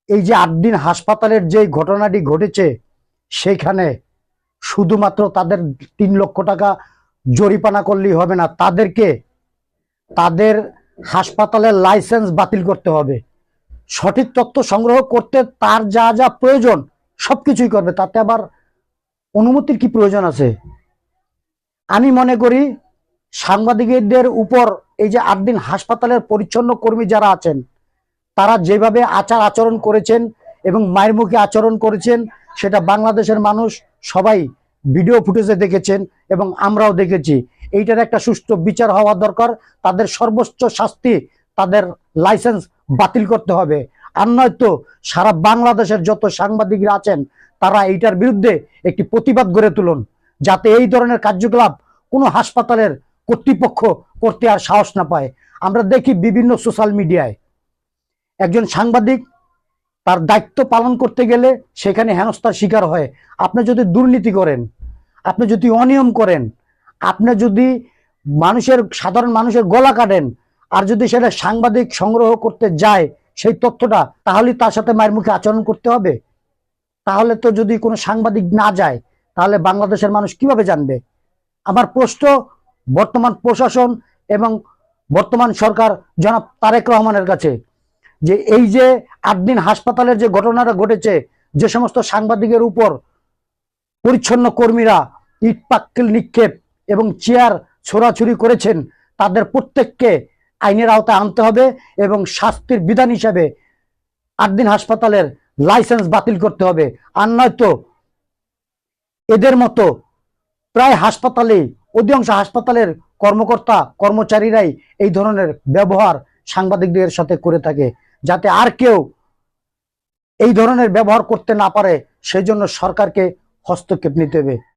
এই যে ৮ দিন হাসপাতালের যে ঘটনাটি ঘটেছে, সেখানে শুধুমাত্র তাদের ৩ লক্ষ টাকা জরিমানা করলেই হবে না, তাদেরকে তাদের হাসপাতালের লাইসেন্স বাতিল করতে হবে। সঠিক তথ্য সংগ্রহ করতে তার যা যা প্রয়োজন সবকিছুই করবে, তাতে আবার অনুমতির কি প্রয়োজন আছে? আমি মনে করি সাংবাদিকদের উপর এই যে ৮ দিন হাসপাতালের পরিচ্ছন্ন কর্মী যারা আছেন, তারা যেভাবে আচার আচরণ করেছেন এবং মায়ের মুখে আচরণ করেছেন, সেটা বাংলাদেশের মানুষ সবাই ভিডিও ফুটেজে দেখেছেন এবং আমরাও দেখেছি। এইটার একটা সুষ্ঠু বিচার হওয়া দরকার। তাদের সর্বোচ্চ শাস্তি, তাদের লাইসেন্স বাতিল করতে হবে। আর নয়তো সারা বাংলাদেশের যত সাংবাদিকরা আছেন তারা এইটার বিরুদ্ধে একটি প্রতিবাদ গড়ে তুলুন, যাতে এই ধরনের কার্যকলাপ কোনো হাসপাতালের কর্তৃপক্ষ করতে আর সাহস না পায়। আমরা দেখি বিভিন্ন সোশ্যাল মিডিয়ায় একজন সাংবাদিক তার দায়িত্ব পালন করতে গেলে সেখানে হেনস্থার শিকার হয়। আপনি যদি দুর্নীতি করেন, আপনি যদি অনিয়ম করেন, আপনি যদি সাধারণ মানুষের গলা কাটেন, আর যদি সেটা সাংবাদিক সংগ্রহ করতে যায় সেই তথ্যটা, তাহলে তার সাথে মায়ের মুখে আচরণ করতে হবে। তাহলে তো যদি কোনো সাংবাদিক না যায়, তাহলে বাংলাদেশের মানুষ কিভাবে জানবে? আমার প্রশ্ন বর্তমান প্রশাসন এবং বর্তমান সরকার জনাব তারেক রহমানের কাছে, যে এই যে ৮ দিন হাসপাতালের যে ঘটনাটা ঘটেছে, যে সমস্ত সাংবাদিকের উপর পরিচ্ছন্ন কর্মীরা ইট পাটকেল নিক্ষেপ এবং চেয়ার ছোড়াছুরি করেছেন, তাদের প্রত্যেককে আইনের আওতায় আনতে হবে এবং শাস্তির বিধান হিসাবে ৮ দিন হাসপাতালের লাইসেন্স বাতিল করতে হবে। আর নয়তো এদের মতো প্রায় অধিকাংশ হাসপাতালের কর্মকর্তা কর্মচারীরাই এই ধরনের ব্যবহার সাংবাদিকদের সাথে করে থাকে, যাতে আর কেউ এই ধরনের ব্যবহার করতে না পারে, সেই জন্য সরকারকে হস্তক্ষেপ নিতে হবে।